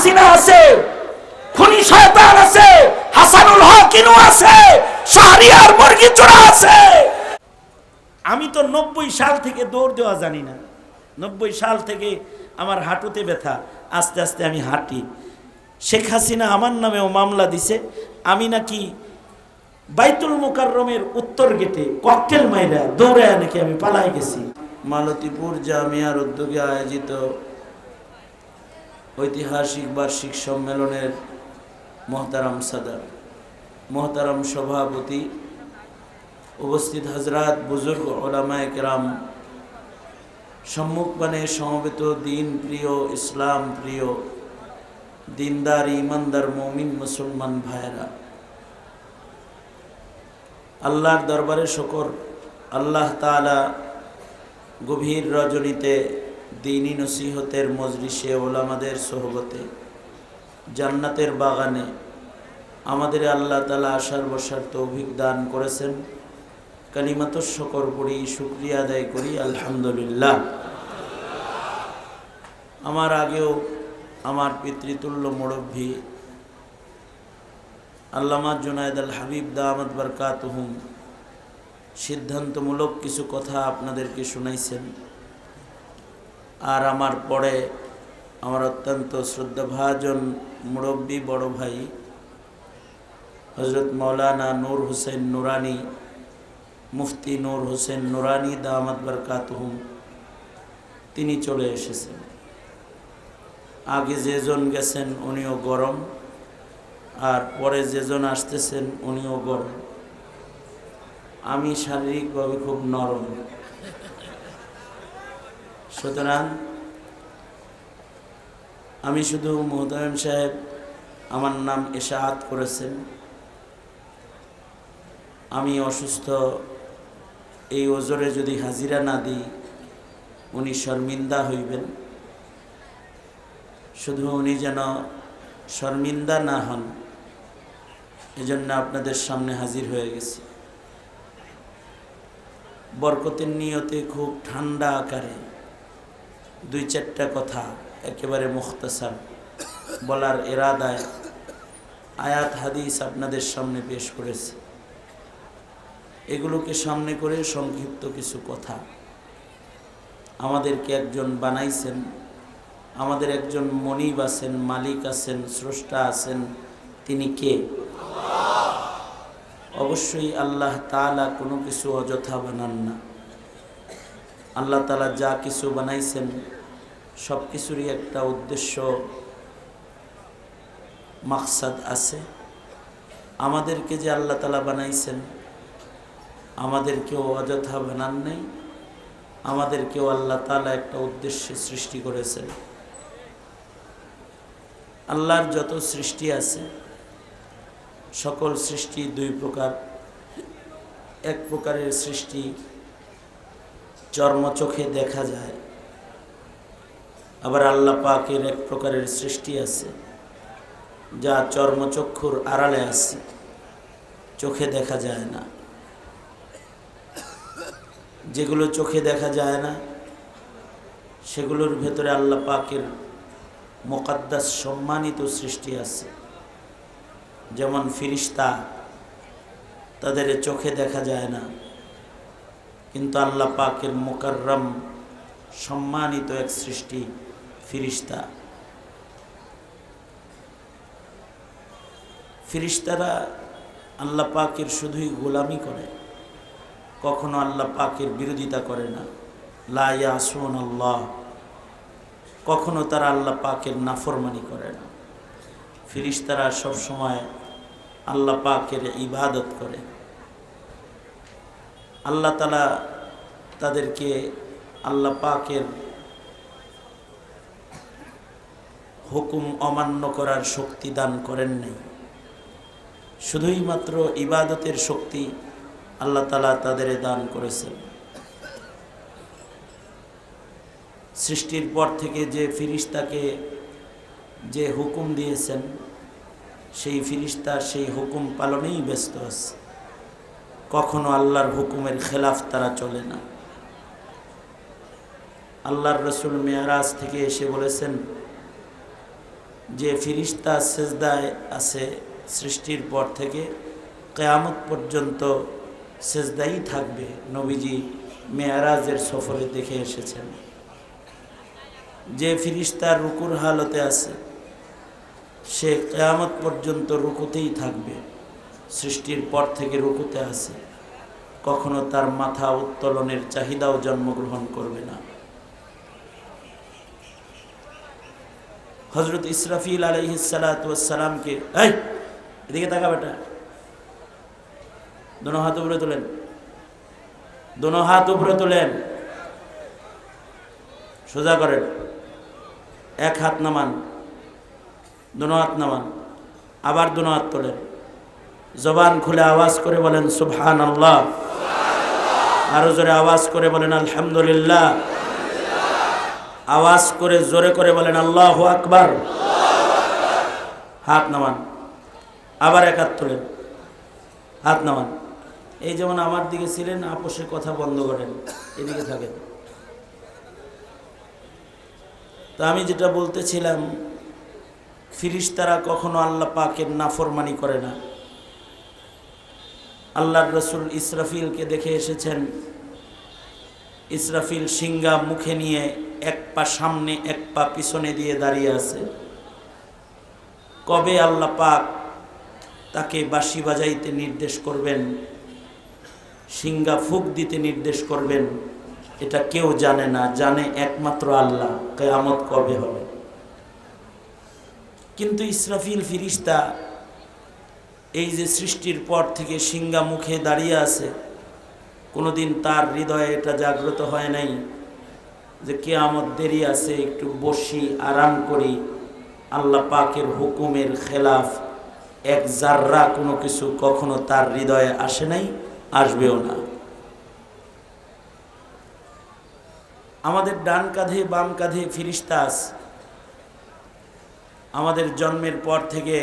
হাসিনা আছে, খুনি শয়তান আছে, হাসানুল হক আছে, শাহরিয়ার মুরগি চোরা আছে। আমি তো 90 সাল থেকে দৌড় দেওয়া জানি না। 90 সাল থেকে আমার হাঁটুতে ব্যথা, আস্তে আস্তে আমি হাঁটি। শেখ হাসিনা আমার নামেও মামলা দিছে, আমি নাকি বাইতুল মুকাররমের উত্তর গেটে ককটেল মাইরা দৌড়ায় নাকি আমি পালাই গেছি। মালতীপুর জামিয়ার উদ্যোগে আয়োজিত ঐতিহাসিক বার্ষিক সম্মেলনের মোহতারাম সাদার, মোহতারাম সভাপতি, উপস্থিত হজরত বুজুর্গ উলামায়ে কেরাম, সম্মুখপানে সমবেত দিন প্রিয়, ইসলাম প্রিয়, দিনদার ইমানদার মুমিন মুসলমান ভাইরা, আল্লাহর দরবারে শুকর, আল্লাহ তাআলা গভীর রজনীতে দ্বীনি নসিহতের মজলিসে ওলামাদের সোহবতে জান্নাতের বাগানে আমাদের আল্লাহ তাআলা আসার বসার তৌফিক দান করেছেন। কালিমাতুশ শুকর পড়ি, শুকরিয়া আদায় করি আলহামদুলিল্লাহ। আমার আগেও আমার পিতৃতুল্য মুরব্বী আল্লামা জুনায়েদ আল হাবিব দামাত বারকাতুহুম সিদ্ধান্তমূলক কিছু কথা আপনাদেরকে শুনাইছেন। আর আমার পরে আমার অত্যন্ত শ্রদ্ধাভাজন মুরব্বী বড় ভাই হজরত মৌলানা নূর হোসেন নুরানি, মুফতি নূর হোসেন নুরানি দামাত বারকাতুহুম, তিনি চলে এসেছেন। আগে যেজন গেছেন উনিও গরম, আর পরে যেজন আসতেছেন উনিও গরম। আমি শারীরিকভাবে খুব নরম, সুতরাং আমি শুধু মোহতামিম সাহেব আমার নাম ইশাআত করেছেন। আমি অসুস্থ, এই ওজরে যদি হাজিরা না দিই উনি শর্মিন্দা হইবেন। শুধু উনি যেন শর্মিন্দা না হন, এজন্য আপনাদের সামনে হাজির হয়ে গেছি। বরকতের নিয়তে খুব ঠান্ডা আকারে 2-4টা কথা একেবারে মুখতাসার বলার ইরাদায় আয়াত হাদিস আপনাদের সামনে পেশ করেছি। এগুলোকে সামনে করে সংক্ষিপ্ত কিছু কথা। আমাদেরকে একজন বানাইছেন, আমাদের একজন মনিব আছেন, মালিক আছেন, স্রষ্টা আছেন। তিনি কে? অবশ্যই আল্লাহ তাআলা কোনো কিছু অযথা বানান না। আল্লাহ তাআলা যা কিছু বানাইছেন সব কিছুরই একটা উদ্দেশ্য, মাকসাদ আছে। আমাদেরকে যে আল্লাহ তাআলা বানাইছেন, আমাদেরকেও অযথা বানান নাই, আমাদেরকেও আল্লাহ তাআলা একটা উদ্দেশ্যে সৃষ্টি করেছেন। আল্লাহর যত সৃষ্টি আছে সকল সৃষ্টি 2 প্রকার। এক প্রকারের সৃষ্টি চর্মচোখে দেখা যায়, আবার আল্লাহ পাকের এক প্রকারের সৃষ্টি আছে যা চর্মচক্ষুর আড়ালে আছে, চোখে দেখা যায় না। যেগুলো চোখে দেখা যায় না সেগুলোর ভেতরে আল্লাহ পাকের মুকদ্দাস সম্মানিত সৃষ্টি আছে। যেমন ফিরিস্তা, তাদের চোখে দেখা যায় না, কিন্তু আল্লাহ পাকের মুকাররম সম্মানিত এক সৃষ্টি ফিরিস্তা। ফিরিস্তারা আল্লাহ পাকের শুধুই গোলামি করে, কখনো আল্লাহ পাকের বিরোধিতা করে না। লা ইয়াসুন আল্লাহ, কখনো তারা আল্লাহ পাকের নাফরমানি করে না। ফিরিস্তারা সব সময় আল্লাহ পাকের ইবাদত করে। আল্লাহ তাআলা তাদেরকে আল্লাহ পাকের হুকুম অমান্য করার শক্তি দান করেন নাই, শুধুই মাত্র ইবাদতের শক্তি আল্লাহ তাআলা তাদের দান করেছেন। সৃষ্টির পর থেকে যে ফিরিস্তাকে যে হুকুম দিয়েছেন, সেই ফিরিস্তা সেই হুকুম পালনেই ব্যস্ত আছে। কখনো আল্লাহর হুকুমের খেলাফ তারা চলে না। আল্লাহর রসুল মেরাজ থেকে এসে বলেছেন, যে ফিরিস্তা সেজদায় আছে সৃষ্টির পর থেকে কিয়ামত পর্যন্ত সেজদাই থাকবে, নবীজি মেরাজের সফরে দেখে এসেছেন। যে ফিরিস্তা রুকুর হালতে আছে সে কিয়ামত পর্যন্ত রুকুতেই থাকবে, সৃষ্টির পর থেকে রুকুতে আছে, কখনো তার মাথা উত্তোলনের চাহিদাও জন্মগ্রহণ করবে না। হযরত ইসরাফিল আলাইহিস সালাতু ওয়াস সালামকে, এই এদিকে তাকা বেটা, দোনো হাত উপরে তোলেন, দোনো হাত উপরে তোলেন, সোজা করেন, এক হাত নামান, দোনো হাত নামান, আবার দোনো হাত তোলেন, জবান খুলে আওয়াজ করে বলেন সুবহানাল্লাহ, আরো জোরে আওয়াজ করে বলেন আলহামদুলিল্লাহ, আওয়াজ করে জোরে করে বলেন আল্লাহু আকবার। হাত নামান, আবার এক হাত তোলেন, হাত নামান। এই যেমন আমার দিকে ছিলেন, আপোষে কথা বন্ধ করেন, এদিকে থাকেন। তো আমি যেটা বলতেছিলাম, ফিরিস্তারা কখনো আল্লাহ পাকের নাফরমানি করে না। আল্লাহর রসুল ইসরাফিলকে দেখে এসেছেন, ইসরাফিল সিংহা মুখে নিয়ে এক পা সামনে এক পা পিছনে দিয়ে দাঁড়িয়ে আছে। কবে আল্লাহ পাক তাকে বাঁশি বাজাইতে নির্দেশ করবেন, সিংহা ফুঁক দিতে নির্দেশ করবেন, এটা কেউ জানে না, জানে একমাত্র আল্লাহ কিয়ামত কবে হবে। কিন্তু ইসরাফিল ফিরিস্তা এই যে সৃষ্টির পর থেকে সিংহা মুখে দাঁড়িয়ে আছে, কোনোদিন তার হৃদয়ে এটা জাগ্রত হয় নাই যে কিয়ামত দেরি আছে, একটু বসি আরাম করি। আল্লাহ পাকের হুকুমের খেলাফ এক জাররা কোনো কিছু কখনো তার হৃদয়ে আসে নাই, আসবেও না। আমাদের ডান কাঁধে বাম কাঁধে ফিরিস্তা আছে। আমাদের জন্মের পর থেকে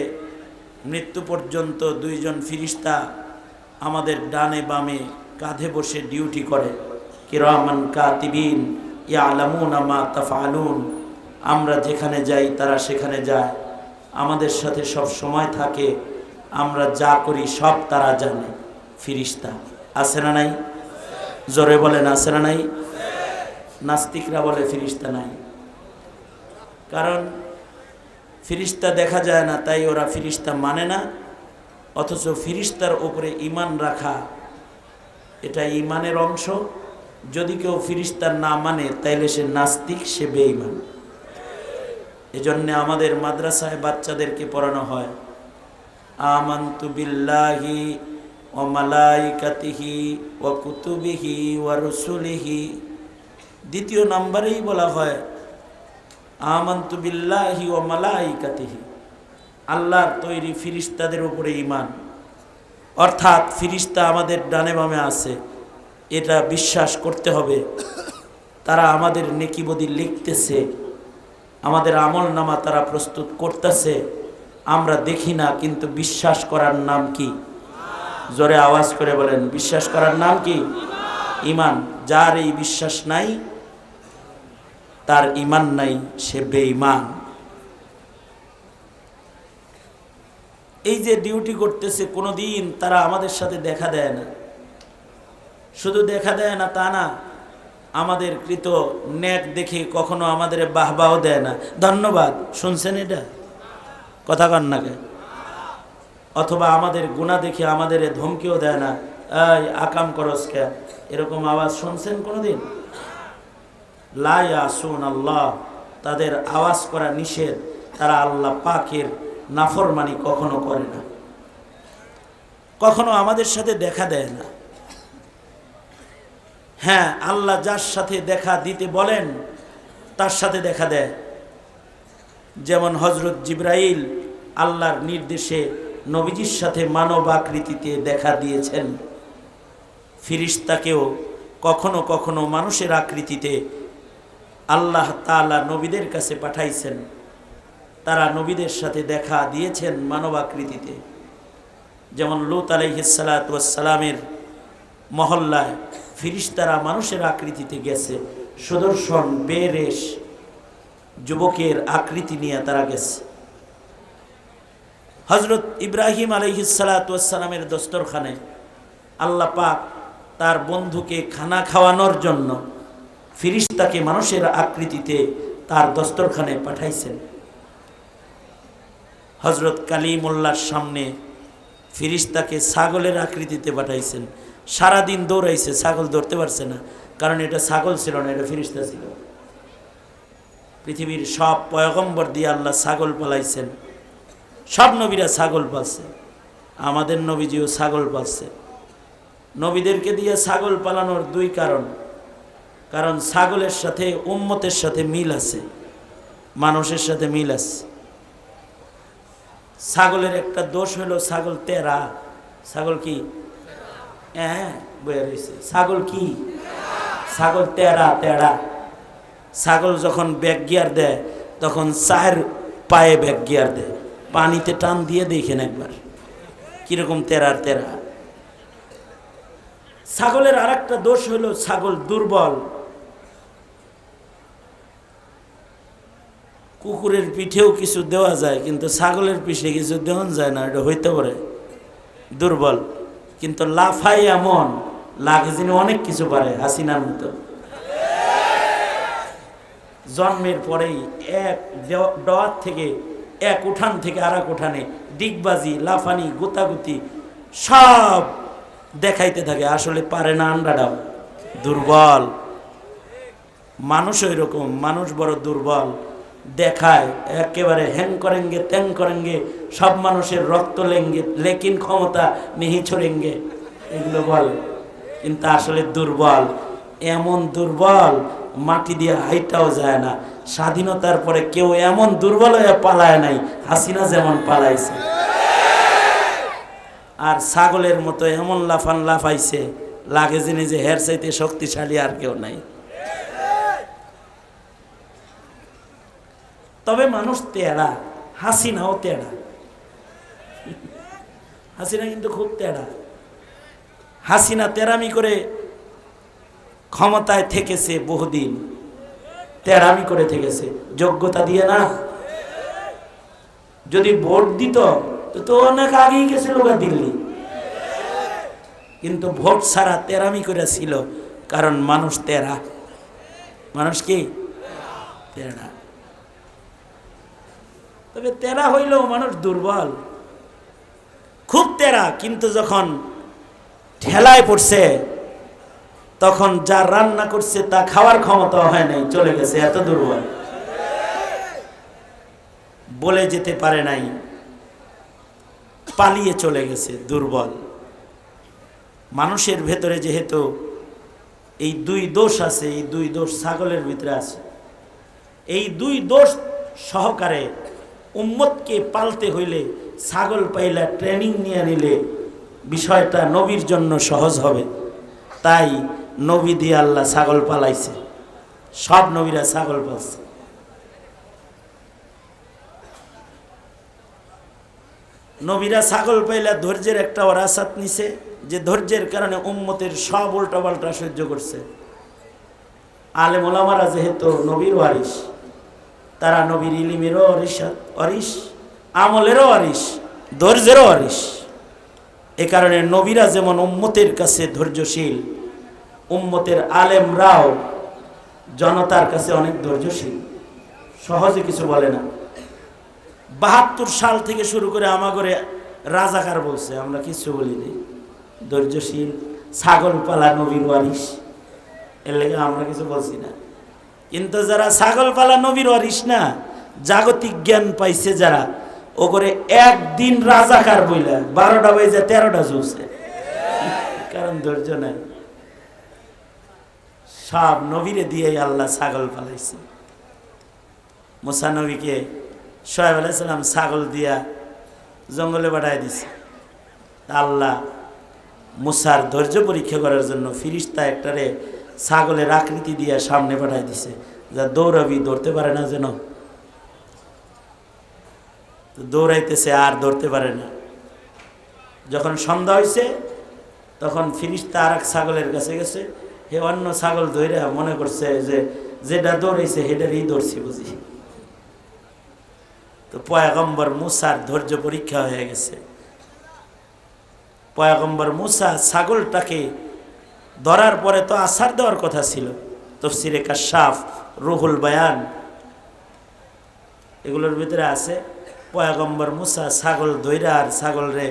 মৃত্যু পর্যন্ত দুইজন ফিরিস্তা আমাদের ডানে বামে কাঁধে বসে ডিউটি করে। কিরামান কাতিবিন ইয়ালামুনা মা তাফআলুন। আমরা যেখানে যাই তারা সেখানে যায়, আমাদের সাথে সব সময় থাকে, আমরা যা করি সব তারা জানে। ফিরিস্তা আছে না নাই? জোরে বলেন আছে না নাই? নাস্তিকরা বলে ফিরিস্তা নাই, কারণ ফিরিস্তা দেখা যায় না, তাই ওরা ফিরিস্তা মানে না। অথচ ফিরিস্তার উপরে ঈমান রাখা এটা ঈমানের অংশ। যদি কেউ ফিরিস্তার না মানে তাইলে সে নাস্তিক, সে বেঈমান। এজন্য আমাদের মাদ্রাসায় বাচ্চাদেরকে পড়ানো হয় আমানতু বিল্লাহি ওয়া মালাইকাতিহি ওয়া কুতুবিহি ওয়া রুসুলিহি। দ্বিতীয় নম্বরেই বলা হয় আমানতু বিল্লাহি ওয়া মালাইকাতিহি, আল্লাহর তৈরি ফিরিস্তাদের উপরে ঈমান। অর্থাৎ ফিরিস্তা আমাদের ডানে বামে আছে, এটা বিশ্বাস করতে হবে। তারা আমাদের নেকি বদি লিখতেছে, আমাদের আমল নামা তারা প্রস্তুত করতেছে। আমরা দেখি না, কিন্তু বিশ্বাস করার নাম কি? জোরে আওয়াজ করে বলেন, বিশ্বাস করার নাম কি? ঈমান। যার এই বিশ্বাস নাই, তার ঈমান নাই, সে বেঈমান। এই যে ডিউটি করতেছে, কোনোদিন তারা আমাদের সাথে দেখা দেয় না। শুধু দেখা দেয় না তা না, আমাদের কৃত নেক দেখে কখনো আমাদের বাহবাও দেয় না, ধন্যবাদ শুনছেন এটা কথা কন না কে। অথবা আমাদের গুনাহ দেখে আমাদের ধমকিও দেয় না, এই আকাম করস কে, এরকম আওয়াজ শুনছেন কোনোদিন? লা ইয়াসুন আল্লাহ, তাদের আওয়াজ করা নিষেধ। তারা আল্লাহ পাকের নাফরমানি কখনো করে না, কখনো আমাদের সাথে দেখা দেয় না। হ্যাঁ, আল্লাহ যার সাথে দেখা দিতে বলেন তার সাথে দেখা দেয়। যেমন হযরত জিবরাইল আল্লাহর নির্দেশে নবীজির সাথে মানব আকৃতিতে দেখা দিয়েছেন। ফিরিস্তাকেও কখনো কখনো মানুষের আকৃতিতে আল্লাহ তাআলা নবীদের কাছে পাঠাইছেন, তারা নবীদের সাথে দেখা দিয়েছেন মানব আকৃতিতে। যেমন লূত আলাইহিস সালাতু ওয়াস সালামের মহল্লায় ফিরিস্তারা মানুষের আকৃতিতে গেছে, সুদর্শন বেরেশ যুবকের আকৃতি নিয়ে তারা গেছে। হযরত ইব্রাহিম আলাইহিস সালাতু ওয়াস সালামের দস্তরখানে আল্লাহ পাক তার বন্ধুকে খানা খাওয়ানোর জন্য ফিরিস্তাকে মানুষের আকৃতিতে তার দস্তরখানে পাঠাইছেন। হযরত কালিমুল্লাহর সামনে ফিরিস্তাকে ছাগলের আকৃতিতে পাঠাইছেন। সারাদিন দৌড়াইছে, ছাগল ধরতে পারছে না, কারণ এটা ছাগল ছিল না, এটা ফিরিস্তা ছিল। পৃথিবীর সব পয়গম্বর দিয়ে আল্লাহ ছাগল পালাইছেন, সব নবীরা ছাগল পালছে, আমাদের নবীজিও ছাগল পালছে। নবীদেরকে দিয়ে ছাগল পালানোর দুই কারণ, কারণ ছাগলের সাথে উম্মতের সাথে মিল আছে, মানুষের সাথে মিল আছে। ছাগলের একটা দোষ হলো ছাগল তেরা। ছাগল কি? হ্যাঁ বইয়া রয়েছে, ছাগল কি? ছাগল তেরা তেরা। ছাগল যখন ব্যাক গিয়ার দেয় তখন চায়ের পায়ে ব্যাক গিয়ার দেয়, পানিতে টান দিয়ে দেখেন একবার কিরকম তেরার তেরা। ছাগলের আর একটা দোষ হলো ছাগল দুর্বল। কুকুরের পিঠেও কিছু দেওয়া যায়, কিন্তু ছাগলের পিঠে কিছু দেওয়া যায় না, এটা হইতে পারে দুর্বল। কিন্তু লাফাই এমন লাগে যিনি অনেক কিছু পারে, হাসিনার মতো। জন্মের পরেই এক ডোয়ার থেকে, এক উঠান থেকে আর এক উঠানে ডিগবাজি, লাফানি, গুতাগুতি সব দেখাইতে থাকে, আসলে পারে না, আন্ডাডাও দুর্বল। মানুষ ওই রকম, মানুষ বড় দুর্বল, দেখায় একেবারে হ্যাং করেঙ্গে ত্যাং করেঙ্গে, সব মানুষের রক্ত লেঙ্গে, লেকিন ক্ষমতা নেহি ছড়েঙ্গে, এগুলো বল, কিন্তু আসলে দুর্বল। এমন দুর্বল মাটি দিয়ে হাইটাও যায় না। স্বাধীনতার পরে কেউ এমন দুর্বল হয়ে পালায় নাই, হাসিনা যেমন পালাইছে। আর ছাগলের মতো এমন লাফান লাফাইছে লাগে যিনি যে হের চাইতে শক্তিশালী আর কেউ নাই। তবে মানুষ তেড়া, হাসিনাও তেড়া। হাসিনা কিন্তু খুব তেড়া। হাসিনা তেরামি করে ক্ষমতায় থেকেছে বহুদিন, তেরামি করে থেকেছে, যোগ্যতা দিয়ে না। যদি ভোট দিত তো অনেক আগেই গেছিল দিল্লি, কিন্তু ভোট ছাড়া তেরামি করে ছিল, কারণ মানুষ তেরা। মানুষ কি? তেরা। তবে তেরা হইলেও মানুষ দুর্বল, খুব তেরা। কিন্তু যখন ঠেলায় পড়ছে তখন যা রান্না করছে তা খাওয়ার ক্ষমতা হয় নাই, চলে গেছে, এত দুর্বল। বলে যেতে পারে নাই, পালিয়ে চলে গেছে, দুর্বল। মানুষের ভেতরে যেহেতু এই দুই দোষ আছে, এই দুই দোষ ছাগলের ভিতরে আছে, এই দুই দোষ সহকারে উম্মতকে পালতে হইলে ছাগল পাইলা ট্রেনিং নিয়ে নিলে বিষয়টা নবীর জন্য সহজ হবে। তাই নবী দিয়ে আল্লাহ ছাগল পালাইছে, সব নবীরা ছাগল পালছে। নবীরা ছাগল পাইলা ধৈর্যের একটা ওরাসাত নিছে, যে ধৈর্যের কারণে উম্মতের সব উল্টা পাল্টা সহ্য করছে। আলেম ওলামারা যেহেতু নবীর ওয়ারিস, তারা নবীর ইলিমেরও ওয়ারিস, আমলেরও ওয়ারিস, ধৈর্যেরও ওয়ারিস। এ কারণে নবীরা যেমন উম্মতের কাছে ধৈর্যশীল, উম্মতের আলেমরাও জনতার কাছে অনেক ধৈর্যশীল, সহজে কিছু বলে না। ৭২ সাল থেকে শুরু করে আমাগরে রাজাকার বলছে, আমরা কিছু বলিনি, ধৈর্যশীল, ছাগল পালা নবীর ওয়ারিস, এর লেগে আমরা কিছু বলছি না। কিন্তু যারা ছাগল পালা নবীর ওয়ারিস না, জাগতিক জ্ঞান পাইছে যারা, ও করে একদিন রাজাকার বইলা ১২টা বাজে ১৩টা চলছে, কারণ ধৈর্য নাই। সব নবীরে দিয়ে আল্লাহ ছাগল পালাইছে। মুসা নবীকে সোহেব আলাইহিস সালাম ছাগল দিয়া জঙ্গলে পাঠায় দিছে। আল্লাহ মুসার ধৈর্য পরীক্ষা করার জন্য ফিরিস্তা একটারে ছাগলের আকৃতি দিয়া সামনে পাঠায় দিছে, যা দৌড়াবি, ধরতে পারে না যেন। দৌড়াইতেছে আর ধরতে পারে না। যখন সন্ধ্যা হয়েছে তখন ফিরিস্তা আর এক ছাগলের কাছে গেছে, হে অন্য ছাগল ধইরা মনে করছে যে যেটা দৌড়াইছে সেটারই ধরছি বুঝি। তো পয়গম্বর মুসার ধৈর্য পরীক্ষা হয়ে গেছে। পয়গম্বর মুসা ছাগলটাকে ধরার পরে তো আছাড় দেওয়ার কথা ছিল, তাফসীরে কাশফ, রুহুল বায়ান এগুলোর ভিতরে আছে পয়গম্বর মুসা ছাগল ধইরা আর ছাগলরে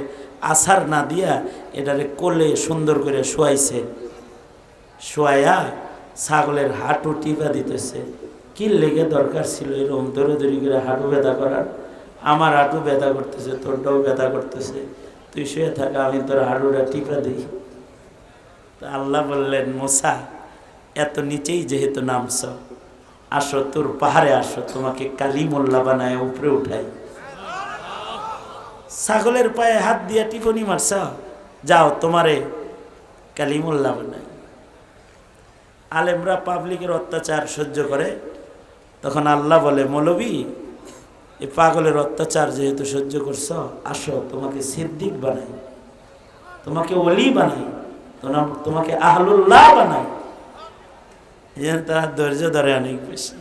আছাড় না দিয়া এটারে কোলে সুন্দর করে শোয়াইছে, শোয়াইয়া ছাগলের হাঁটু টিপা দিতেছে। কি লেগে দরকার ছিল এরকম দৌড়ি করে হাঁটু ব্যথা করার? আমার হাঁটু ব্যথা করতেছে, তোরটাও ব্যথা করতেছে, তুই শুয়ে থাকা, আমি তোর হাঁটুটা টিপা দিই। তা আল্লাহ বললেন, মুসা এত নিচেই যেহেতু নামছ, আসো তোর পাহাড়ে আসো, তোমাকে কালিমুল্লাহ বানায় উপরে উঠাই। ছাগলের পায়ে হাত দিয়া টিপনি মারছ, যাও তোমারে কালিমুল্লাহ বানাই। আলেমরা পাবলিকের অত্যাচার সহ্য করে, তখন আল্লাহ বলে, মৌলবী এই পাগলের অত্যাচার যেহেতু সহ্য করছ, আসো তোমাকে সিদ্দিক বানাই, তোমাকে ওলি বানাই, তোমাকে আহলুল্লাহ বানাই। তারা ধৈর্য ধরে অনেক বেশি।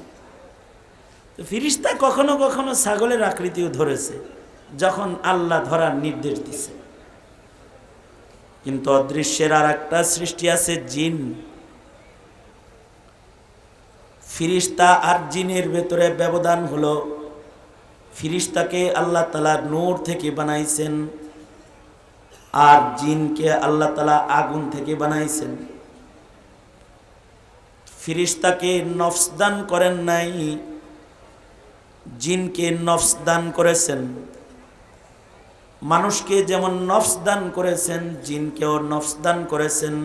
তো ফিরিস্তা কখনো কখনো ছাগলের আকৃতিও ধরেছে যখন আল্লাহ ধরার নির্দেশ দিছে। কিন্তু অদৃশ্যের আর একটা সৃষ্টি আছে, জিন। ফিরিস্তা আর জিনের ভেতরে ব্যবধান হলো, ফিরিস্তাকে আল্লাহ তাআলা নূর থেকে বানাইছেন আর জিনকে আল্লাহ তাআলা আগুন থেকে বানাইছেন। ফিরিস্তাকে নফস দান করেন নাই, জিনকে নফস দান করেছেন। মানুষকে যেমন নফস দান করেছেন, জিনকেও নফস দান করেছেন।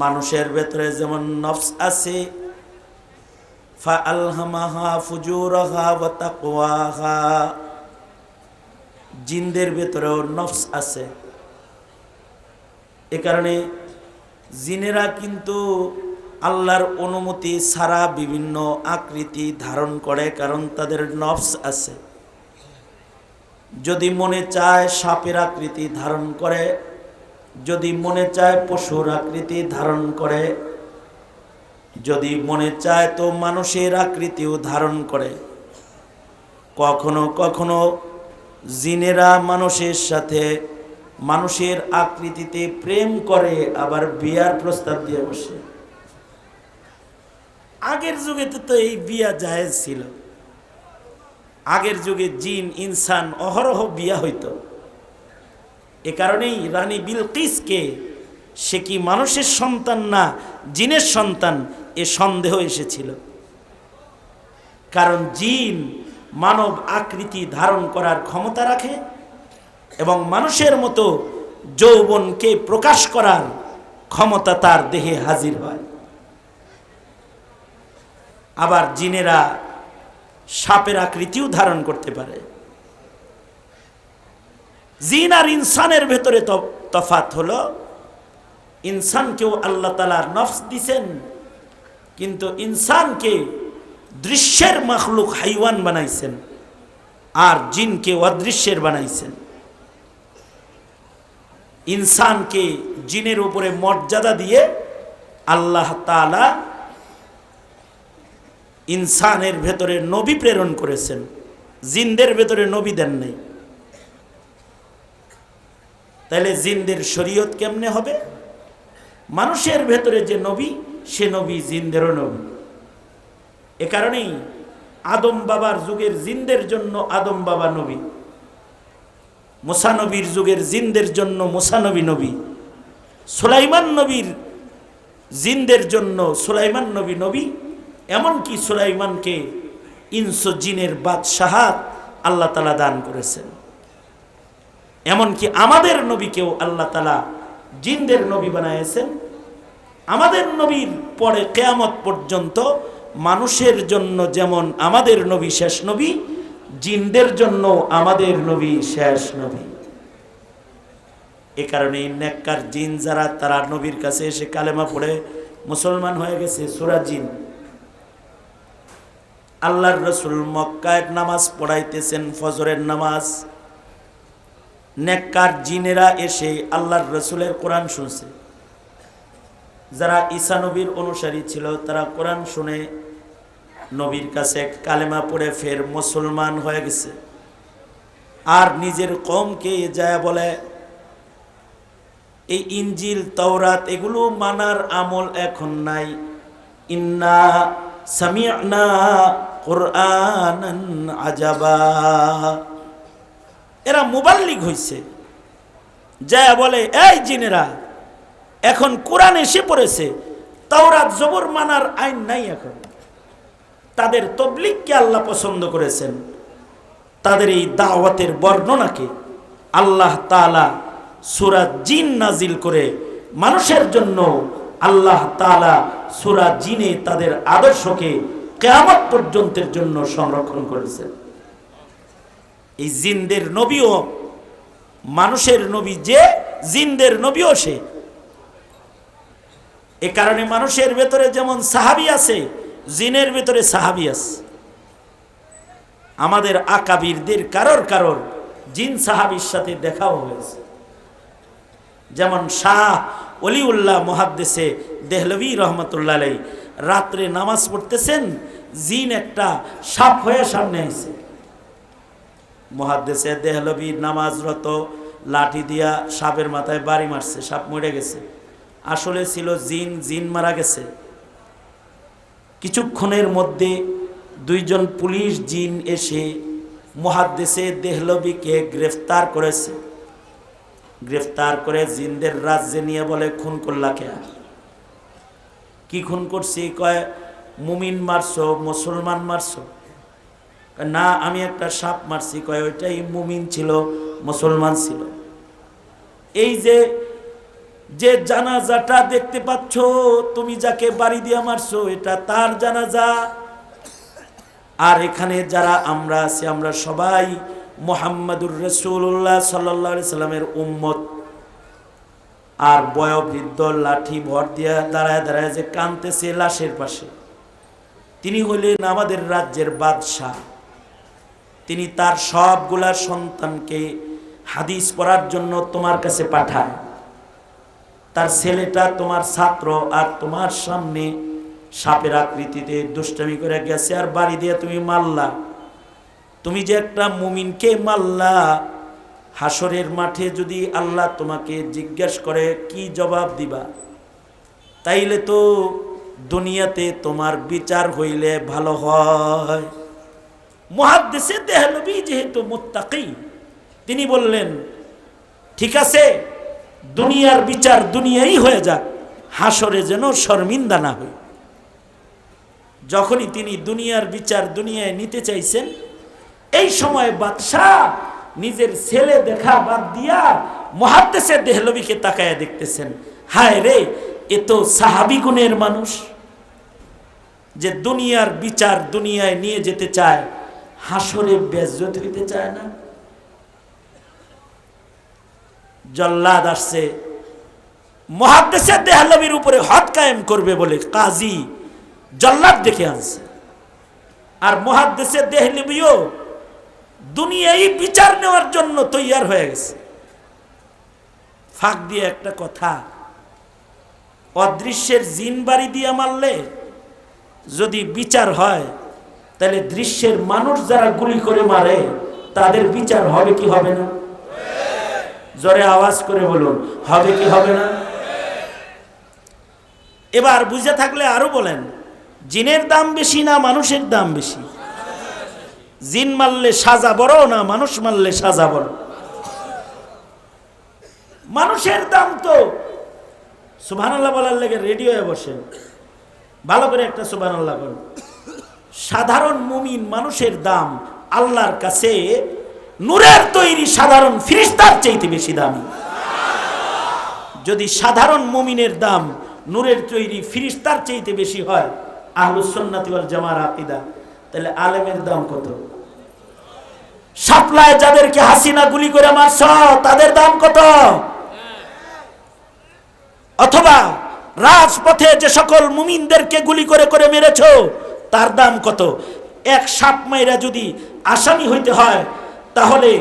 মানুষের ভেতরে যেমন নফস আছে, ফাআলহামাহা ফুজুরাহা ওয়া তাকওয়াহা, জিনদের ভেতরেও নফস আছে। এ কারণে জিনেরা কিন্তু আল্লাহর অনুমতি ছাড়া বিভিন্ন আকৃতি ধারণ করে, কারণ তাদের নফস আছে। যদি মনে চায় সাপের আকৃতি ধারণ করে, যদি মনে চায় পশুর আকৃতি ধারণ করে, যদি মনে চায় তো মানুষের আকৃতিও ধারণ করে। কখনো কখনো জিনেরা মানুষের সাথে মানুষের আকৃতিতে প্রেম করে, আবার বিয়ার প্রস্তাব দিয়ে বসে। আগের যুগে তো এই বিয়া জায়েজ ছিল। আগের যুগে জিন ইনসান অহরহ বিয়া হইতো। এ কারণেই রানী বিলকিসকে সে কি মানুষের সন্তান না জিনের সন্তান এ সন্দেহ এসেছিল। কারণ জিন মানব আকৃতি ধারণ করার ক্ষমতা রাখে এবং মানুষের মতো যৌবনকে প্রকাশ করার ক্ষমতা তার দেহে হাজির হয়। আবার জিনেরা সাপের আকৃতিও ধারণ করতে পারে। জিন আর ইনসানের ভেতরে তফাৎ হলো, ইনসানকেও আল্লাহ তাআলা নফস দিছেন, কিন্তু ইনসানকে দৃশ্যের মখলুক হাইওয়ান বানাইছেন আর জিনকে অদৃশ্যের বানাইছেন। ইনসানকে জিনের উপরে মর্যাদা দিয়ে আল্লাহ তাআলা ইনসানের ভেতরে নবী প্রেরণ করেছেন, জিনদের ভেতরে নবী দেন নাই। তাহলে জিনদের শরীয়ত কেমনে হবে? মানুষের ভেতরে যে নবী, সে নবী জিনদেরও নবী। এ কারণেই আদম বাবার যুগের জিনদের জন্য আদম বাবা নবী, মুসা নবীর যুগের জিনদের জন্য মুসা নবী নবী, সুলাইমান নবীর জিনদের জন্য সুলাইমান নবী নবী। এমনকি সুলাইমানকে ইনস জিনের বাদশাহাত আল্লাহ তাআলা দান করেছেন। এমনকি আমাদের নবীকেও আল্লাহ তাআলা জিনদের নবী বানাইছেন। আমাদের নবীর পরে কিয়ামত পর্যন্ত মানুষের জন্য যেমন আমাদের নবী শেষ নবী, জিনদের জন্য আমাদের নবী শেষ নবী। এ কারণে নেককার জিন যারা, তারা নবীর কাছে এসে কালেমা পড়ে মুসলমান হয়ে গেছে। সূরা জিন, আল্লাহর রাসূল মক্কায় নামাজ পড়াইতেছেন, ফজরের নামাজ। নেককার জিনেরা এসে আল্লাহর রাসূলের কোরআন শুনছে। যারা ঈসা নবীর অনুসারী ছিল তারা কোরআন শুনে নবীর কাছে কালেমা পড়ে ফের মুসলমান হয়ে গেছে, আর নিজের কওমকে যায় বলে এই ইনজিল তাওরাত এগুলো মানার আমল এখন নাই। ইন্না সামি'না কুরআনান আজাবা। এরা মুবাল্লিগ হইছে, যায় বলে এই জিনেরা এখন কোরআন এসে পড়েছে, তাওরাত জবর মানার আইন নাই এখন। তাদের তবলিগকে আল্লাহ পছন্দ করেছেন, তাদের এই দাওয়াতের বর্ণনাকে আল্লাহ তাআলা সূরা জিন নাজিল করে মানুষের জন্য আল্লাহ তাআলা সূরা জিনে তাদের আদর্শকে কিয়ামত পর্যন্তের জন্য সংরক্ষণ করেছেন। এই জিনদের নবীও মানুষের নবী, যে জিনদের নবীও সে। এ কারণে মানুষের ভেতরে যেমন সাহাবী আছে, জিনের ভেতরে সাহাবী আছে। আমাদের আকাবিরদের কারোর কারোর জিন সাহাবীর সাথে দেখাও হয়েছে। যেমন শাহ ওলিউল্লাহ মুহাদ্দিসে দেহলভী রহমতুল্লাহ আলাইহি রাত্রে নামাজ পড়তেছেন, জিন একটা সাপ হয়ে সামনে আইছে। মুহাদ্দিসে দেহলভী নামাজরত লাঠি দিয়া সাপের মাথায় বাড়ি মারছে, সাপ মরে গেছে। আসলে ছিল জিন, জিন মারা গেছে। কিছুক্ষণের মধ্যে দুইজন পুলিশ জিন এসে মুহাদ্দিসে দেহলভীকে গ্রেফতার করেছে। গ্রেফতার করে জিনদের রাজ্যে নিয়ে বলে খুন করলা কে? কি খুন করছি? কয় মুমিন মারছো, মুসলমান মারছো? না, আমি একটা সাপ মারছি। কয় ওইটাই মুমিন ছিল, মুসলমান ছিল। এই যে যে জানাজাটা দেখতে পাচ্ছ, তুমি যাকে বাড়ি দিয়ে মারছো, এটা তার জানাজা। আর এখানে যারা আমরা আছি, আমরা সবাই মুহাম্মাদুর রাসূলুল্লাহ সাল্লাল্লাহু আলাইহি সাল্লামের উম্মত। আর বয়োবৃদ্ধ লাঠি ভর দিয়া দাঁড়ায় দাঁড়ায় যে কাঁদতেছে লাশের পাশে, তিনি হলেন আমাদের রাজ্যের বাদশাহ। তিনি তার সবগুলা সন্তানকে হাদিস পড়ার জন্য তোমার কাছে পাঠায়। তার ছেলেটা তোমার ছাত্র, আর তোমার সামনে সাপের আকৃতিতে দুষ্টামি করে গেছে, আর বাড়ি দিয়ে তুমি মারলা। তুমি যে একটা মুমিনকে মারলা, হাসরের মাঠে যদি আল্লাহ তোমাকে জিজ্ঞেস করে কি জবাব দিবা? তাইলে তো দুনিয়াতে তোমার বিচার হইলে ভালো হয়। মুহাদ্দিসে দেহলভী যেহেতু মুত্তাকি, তিনি বললেন ঠিক আছে, দুনিয়ার বিচার দুনিয়াই হয়ে যাক, হাসরে যেন শর্মিন্দা না হয়। যখনই তিনি দুনিয়ার বিচার দুনিয়ায় নিতে চাইছেন, এই সময় বাদশাহ নিজের ছেলে দেখা বাদ দিয়া মুহাদ্দিসে দেহলভীকে তাকায়া দেখতেছেন। হায় রে, এ তো সাহাবী গুণের মানুষ, যে দুনিয়ার বিচার দুনিয়ায় নিয়ে যেতে চায়, হাসরে বেজ্জত হইতে চায় না। জল্লাদ আসছে মুহাদ্দিসে দেহলভীর উপরে হদ কায়েম করবে বলে কাজী জল্লাদ ডেকে আনছে। আর মুহাদ্দিসে দেহলভীও দুনিয়ায় বিচার নেওয়ার জন্য তৈয়ার হয়ে গেছে। ফাঁক দিয়ে একটা কথা, অদৃশ্যের জিন বাড়ি দিয়ে মারলে যদি বিচার হয়, তাহলে দৃশ্যের মানুষ যারা গুলি করে মারে তাদের বিচার হবে কি হবে না? জোরে আওয়াজ করে বলুন, হবে কি হবে না? এবার বুঝে থাকলে আরো বলেন, জিনের দাম বেশি না মানুষের দাম বেশি? জিন মারলে সাজা বড় না মানুষ মারলে সাজা বড়? মানুষের দাম তো, সুবহানাল্লাহ বলার লেগে রেডি হয়ে বসেন, ভালো করে একটা সুবহানাল্লাহ বলুন। সাধারণ মুমিন মানুষের দাম আল্লাহর কাছে নূরের তৈরি সাধারণ ফেরেশতার চাইতে বেশি দামি। যদি সাধারণ মুমিনের দাম নূরের তৈরি ফেরেশতার চাইতে বেশি হয়, আহলুস সুন্নাত ওয়াল জামার আকীদা, তাহলে আলেমের দাম কত? শাপলায় যাদেরকে হাসিনা গুলি করে মারছ, তাদের দাম কত? অথবা রাজপথে যে সকল মুমিনদেরকে গুলি করে করে মেরেছো, তার দাম কত? এক সাপ মাইরা যদি আসামি হইতে হয়, তাহলে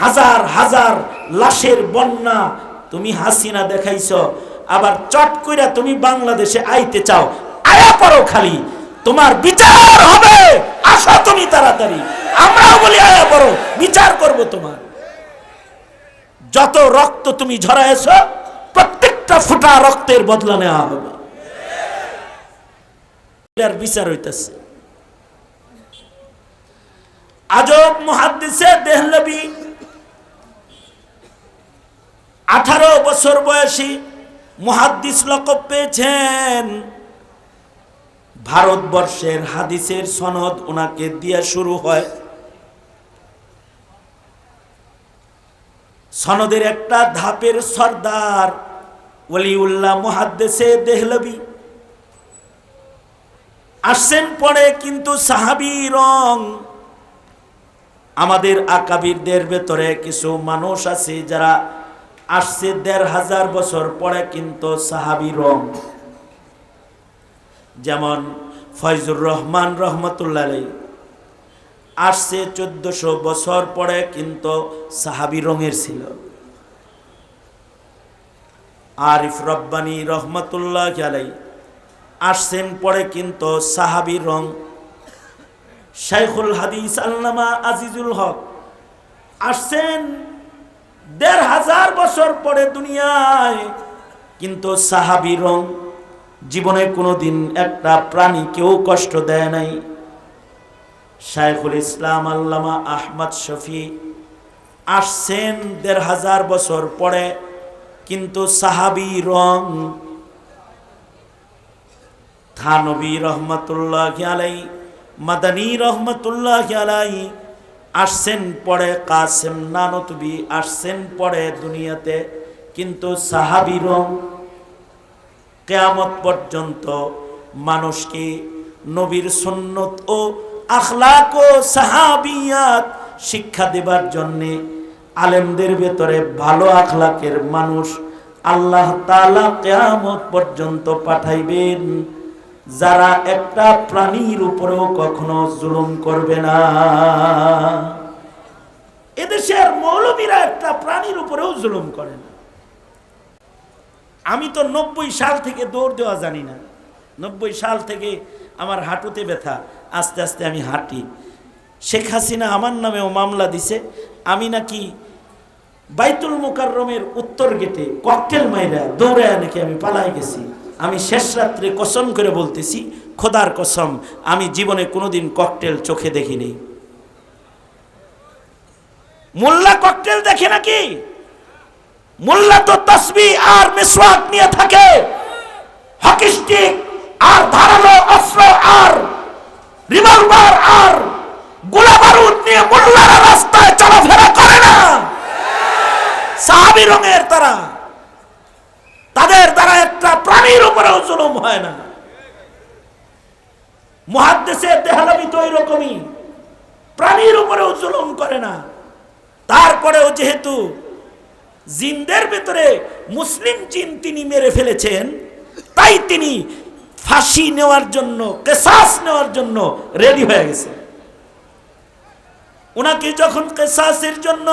হাজার হাজার লাশের বন্যা তুমি হাসিনা দেখাইছ, আবার চট কইরা তুমি বাংলাদেশে আইতে চাও, আয়া পড়ো খালি, তোমার বিচার হবে দেব তোমার। যত রক্ত তুমি ঝরাইছ প্রত্যেকটা ফোঁটা রক্তের বদলা নেওয়া হবে। এর বিচার হইতেছে। আজব মুহাদ্দিসে দেহলভী 18 বছর বয়সী মুহাদ্দিস লকব পেয়েছেন। ভারতবর্ষের হাদিসের সনদ ওনাকে দিয়ে শুরু হয়। সনদের একটা ধাপের সর্দার ওলিউল্লাহ মুহাদ্দিসে দেহলভী আসছেন পরে, কিন্তু সাহাবী রং। আমাদের আকাবিরদের ভেতরে কিছু মানুষ আছে যারা আসছে 1500 বছর পরে, কিন্তু সাহাবী রং। যেমন ফয়জুর রহমান রহমতুল্লাহ আলাইহি আসছে 1400 বছর পরে, কিন্তু সাহাবী রঙের ছিল। আরিফ রব্বানী রহমতুল্লাহ আলাইহি আসছেন পরে, কিন্তু সাহাবী রং। শাইখুল হাদিস আল্লামা আজিজুল হক আসছেন 1500 বছর পরে দুনিয়ায়, কিন্তু সাহাবী রং। জীবনে কোনোদিন একটা প্রাণী কেউ কষ্ট দেয় নাই। শাইখুল ইসলাম আল্লামা আহমদ শফি আসছেন 1500 বছর পরে, কিন্তু সাহাবী রং। থানবী রহমতুল্লাহ আলাইহি, মাদানী রহমতুল্লাহ আলাইহি আসছেন পরে। কাসেম নানতুবি আসছেন পরে দুনিয়াতে, কিন্তু সাহাবী রং। কিয়ামত পর্যন্ত মানুষকে নবীর সুন্নত ও আখলাক ও সাহাবিয়াত শিক্ষা দেবার জন্যে আলেমদের ভেতরে ভালো আখলাকের মানুষ আল্লাহ তাআলা কিয়ামত পর্যন্ত পাঠাইবেন, যারা একটা প্রাণীর উপরেও কখনো জুলুম করবে না। এদেশের মৌলবীরা একটা প্রাণীর উপরেও জুলুম করে না। আমি তো 90 সাল থেকে দৌড় দেওয়া জানি না। 90 সাল থেকে আমার হাঁটুতে ব্যথা, আস্তে আস্তে আমি হাঁটি। শেখ হাসিনা আমার নামেও মামলা দিছে, আমি নাকি বাইতুল মুকাররমের উত্তর গেটে ককটেল মাইরা দৌড়ায় নাকি আমি পালাই গেছি। আমি শেষ রাত্রে কসম করে বলতেছি, খোদার কসম, আমি জীবনে কোনোদিন ককটেল চোখে দেখিনি। মোল্লা ককটেল দেখে নাকি? মোল্লা তো তাসবিহ আর মিসওয়াক নিয়ে থাকে, হকি স্টিক আর ধারালো অস্ত্র আর রিভলভার আর গোলা বারুদ নিয়ে মোল্লারা রাস্তায় চলাফেরা করে না। সাহাবী রঙের তারা, তাদের দ্বারা একটা প্রাণীর উপরেও জুলুম হয় না। মুহাদ্দিসে দেহলভী তো এরকমই, প্রাণীর উপরেও জুলুম করে না। তারপরেও যেহেতু জিনদের ভিতরে মুসলিম জিন তিনি মেরে ফেলেছেন, তাই তিনি ফাঁসি নেওয়ার জন্য, কিসাস নেওয়ার জন্য রেডি হয়ে গেছে। ওনাকে যখন কিসাসের জন্য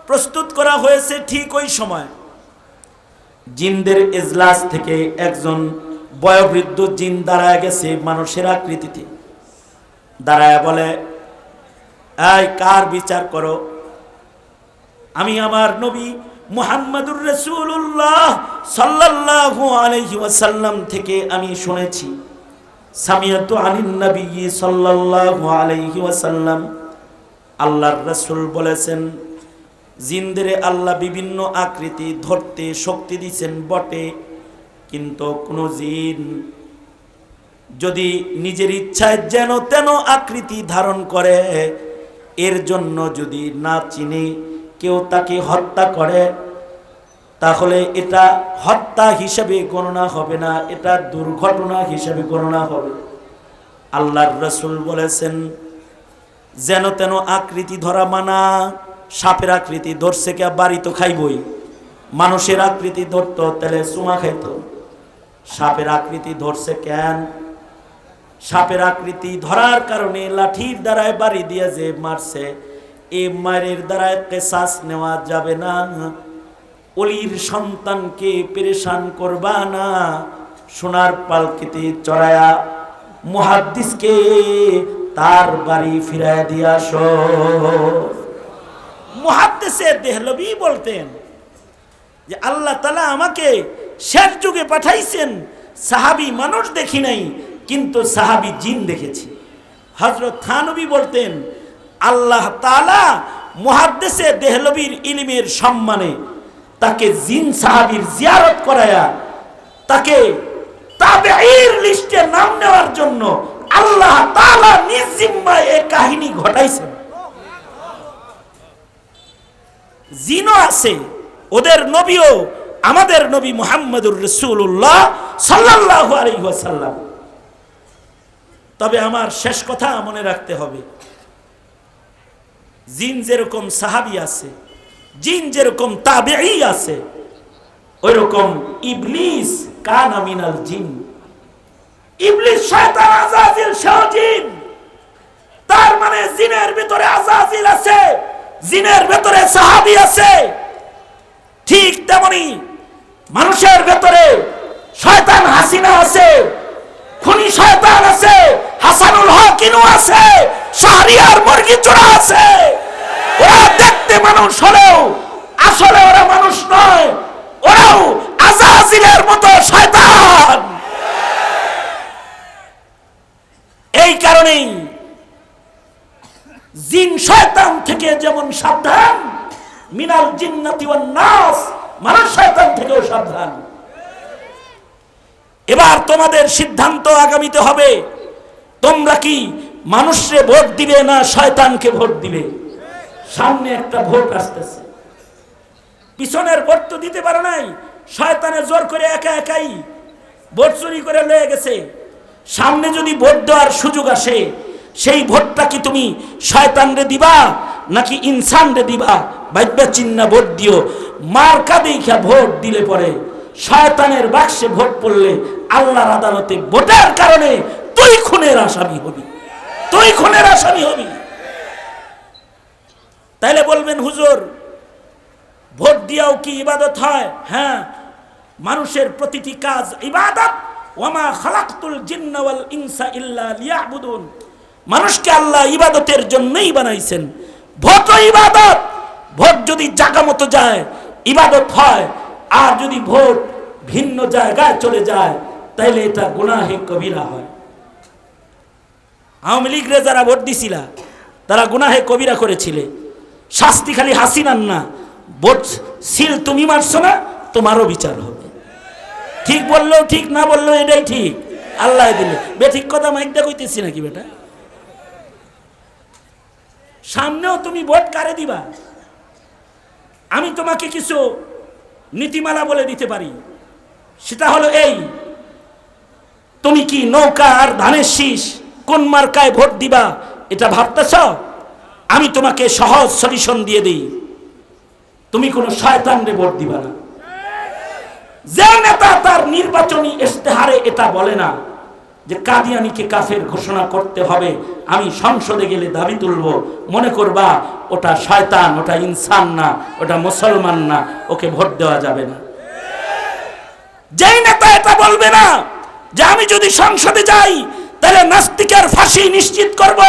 প্রস্তুত করা হয়েছে, ঠিক ওই সময় জিনদের ইজলাস থেকে একজন বয়োবৃদ্ধ জিন দাঁড়ায় গেছে মানুষের আকৃতিতে, দাঁড়ায় বলে, এই কার বিচার করো? আমি আমার নবী মুহাম্মাদুর রাসূলুল্লাহ সাল্লাল্লাহু আলাইহি ওয়াসাল্লাম থেকে আমি শুনেছি, সামিয়াতু আনিন নবী সাল্লাল্লাহু আলাইহি ওয়াসাল্লাম, আল্লাহর রাসূল বলেছেন, জিনদের আল্লাহ বিভিন্ন আকৃতি ধরতে শক্তি দিয়েছেন বটে, কিন্তু কোন জিন যদি নিজের ইচ্ছায় যেন তেন আকৃতি ধারণ করে, এর জন্য যদি না চিনে কেউ তাকে হত্যা করে, তাহলে এটা হত্যা হিসেবে গণনা হবে না, এটা দুর্ঘটনা হিসেবে গণনা হবে। আল্লাহর রাসূল বলেছেন, যেন তেন আকৃতি ধরা মানা। সাপের আকৃতি ধরছে কে, বাড়ি তো খাইবই। মানুষের আকৃতি ধরতো তাহলে চুমা খাইত। সাপের আকৃতি ধরছে কেন? সাপের আকৃতি ধরার কারণে লাঠির দ্বারায় বাড়ি দিয়ে যে মারছে, এই মায়ের দ্বারায় কিসাস নেওয়া যাবে না। অলির সন্তানকে পেরেশান করবা না, সোনার পালকিতে চড়ায়া মুহাদ্দিসকে তার বাড়ি ফিরায় দিয়ে আসো। মুহাদ্দিসে দেহলভী বলতেন যে আল্লাহ তাআলা আমাকে শেষ যুগে পাঠাইছেন, সাহাবী মানুষ দেখি নাই, কিন্তু সাহাবী জিন দেখেছি। হযরত থানবী বলতেন আল্লাহ তাআলা মুহাদ্দিসে দেহলভীর ইলমের সম্মানে তাকে জিন সাহাবীর জিয়ারত করায়া তাকে তাবেঈর লিস্টে নাম নেওয়ার জন্য আল্লাহ তাআলা নিজ জিম্মায় এই কাহিনী ঘটাইছেন। জিনও আছে, ওদের নবীও আমাদের নবী মুহাম্মদুর রাসূলুল্লাহ সাল্লাল্লাহু আলাইহি ওয়াসাল্লাম। তবে আমার শেষ কথা মনে রাখতে হবে, জিন যেরকম সাহাবী আছে, জিন যেরকম তাবেঈ আছে, ওইরকম ইবলিস কানা মিনাল জিন। ইবলিস শয়তান আযাজিল সেও জিন। তার মানে জিনের ভিতরে আযাজিল আছে, জিনের ভিতরে সাহাবী আছে। ঠিক তেমনি মানুষের ভিতরে শয়তান হাসিনা আছে, খুনি শয়তান আছে, হাসানুল হকিনু আছে, শাহরিয়ার মুরগি চোরা আছে। ওরা দেখতে মানুষ হলেও আসলে ওরা মানুষ নয়, ওরাও আযাজিলের মতো শয়তান। এই কারণেই জিন শয়তান থেকে যেমন সাবধান, মিনাল জিন্নাতি ওয়ান নাস, মানুষ শয়তান থেকেও সাবধান। এবার তোমাদের সিদ্ধান্ত আগামীতে হবে, তোমরা কি মানুষকে ভোট দিবে না শয়তানকে ভোট দিবে? সামনে একটা ভোট আসতেছে, পিছনের ভোট তো দিতে পারো নাই, শয়তানে জোর করে একা একাই ভোট চুরি করে লয়ে গেছে। সামনে যদি ভোট দেওয়ার সুযোগ আসে, সেই ভোটটা কি তুমি শয়তানরে দিবা নাকি ইনসানরে দিবা? ভাইবা চিন্না ভোট দিও। মার্কা দেখা ভোট দিলে পরে শয়তানের বাক্সে ভোট পড়লে আল্লাহর আদালতে ভোটের কারণে তুই খুনের আসামি হবি, তুই খুনের আসামি হবি। তাইলে বলবেন হুজুর ভোট দিয়াও কি ইবাদত হয়? হ্যাঁ, মানুষের প্রতিটি কাজ ইবাদত। ওয়ামা খালাকতুল জিন্না ওয়াল ইনসা ইল্লা লিয়াবুদুন। মানুষকে আল্লাহ ইবাদতের জন্যই বানাইছেন। ভোটও ইবাদত। ভোট যদি জায়গা মতো যায় ইবাদত হয়, আর যদি ভোট ভিন্ন জায়গায় চলে যায় তাইলে এটা গুনাহে কবিরা হয়। আওয়ামী লীগরে যারা ভোট দিছিলা তারা গুনাহে কবিরা করেছিলে। শাস্তি খালি হাসিনার না, ভোট সিল তুমি মারছো না, তোমারও বিচার হবে। ঠিক বললেও ঠিক, না বললেও এটাই ঠিক, আল্লাহ দিলে। বেঠিক কথা মাইকটা কইতেছি নাকি বেটা? সামনেও তুমি ভোট কারে দিবা? আমি তোমাকে কিছু নীতিমালা বলে দিতে পারি, সেটা হলো এই, তুমি কি নৌকা আর ধানের শীষ কোন মার্কায় ভোট দিবা এটা ভাবতেছ? আমি তোমাকে সহজ সলিউশন দিয়ে দিই, তুমি কোনো শয়তানরে ভোট দিবা না। যে নেতা তার নির্বাচনী ইশতেহারে এটা বলে না যে কাদিয়ানীকে কাফের ঘোষণা করতে হবে, আমি সংসদে গেলে দাবি তুলব, মনে করবা ওটা শয়তান, ওটা ইনসান না, ওটা মুসলমান না, ওকে ভোট দেওয়া যাবে না। যেই নেতা এটা বলবে না যে আমি যদি সংসদে যাই তাহলে নাস্তিকের ফাঁসি নিশ্চিত করব,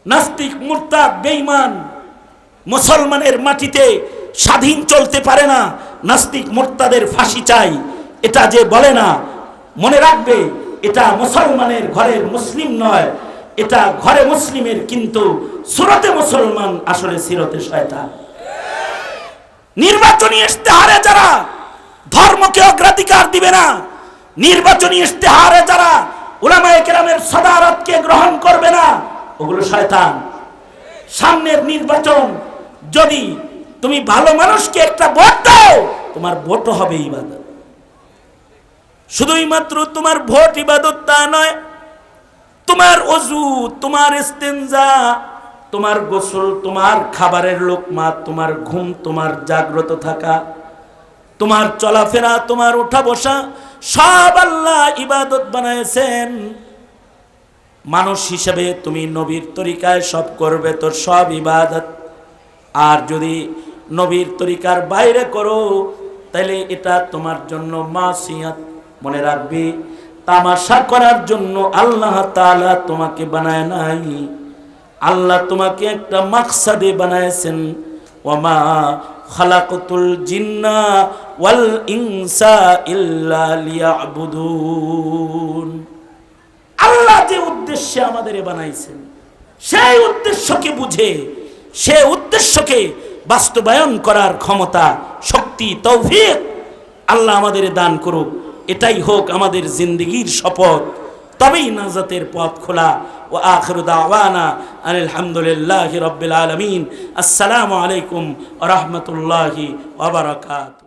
নাস্তিক মুরতাদ বেঈমান মুসলমানের মাটিতে স্বাধীন চলতে পারে না, নাস্তিক মুরতাদের ফাঁসি চাই, এটা যে বলে না, মনে রাখবে এটা মুসলমানের ঘরের মুসলিম নয়, এটা ঘরে মুসলিমের কিন্তু সুরতে মুসলমান, আসলে সিরতে শয়তান। নির্বাচনী ইশতেহারে যারা ধর্মকে অগ্রাধিকার দিবে না, নির্বাচনী ইশতেহারে যারা উলামায়ে কেরামের সাদারতকে গ্রহণ করবে না, ওগুলো শয়তান। সামনের নির্বাচন যদি তুমি ভালো মানুষকে একটা ভোট দাও, তোমার ভোটও হবে ইবাদত। শুধুই মাত্র তোমার ভোট ইবাদত তা নয়, তোমার ওযু, তোমার ইস্তেনজা, তোমার গোসল, তোমার খাবারের লোকমা, তোমার ঘুম, তোমার জাগ্রত থাকা, তোমার চলাফেরা, তোমার ওঠা বসা, সব আল্লাহ ইবাদত বানাইছেন। মানুষ হিসেবে তুমি নবীর তরিকায় সব করবে, তোর সব ইবাদত। আর যদি নবীর তরিকার বাইরে করো তাহলে এটা তোমার জন্য মাসিয়াত। মনে রাখবি, তামাশা করার জন্য আল্লাহ তাআলা তোমাকে বানায় নাই, আল্লাহ তোমাকে একটা মাকসাদে বানাইছেন, ওয়ামা খালাকতুল জিন্না ওয়াল ইনসা ইল্লা লিয়াবুদুন। আল্লাহ যে উদ্দেশ্যে আমাদের বানাইছেন সেই উদ্দেশ্যকে বুঝে সেই উদ্দেশ্যকে বাস্তবায়ন করার ক্ষমতা, শক্তি, তৌফিক আল্লাহ আমাদের দান করুক। এটাই হোক আমাদের জিন্দেগীর শপথ, তবেই নাজাতের পথ খোলা। ওয়া আখিরু দাওয়ানা আলহামদুলিল্লাহি রাব্বিল আলামিন। আসসালামু আলাইকুম ওয়া রাহমাতুল্লাহি ওয়া বারাকাতুহু।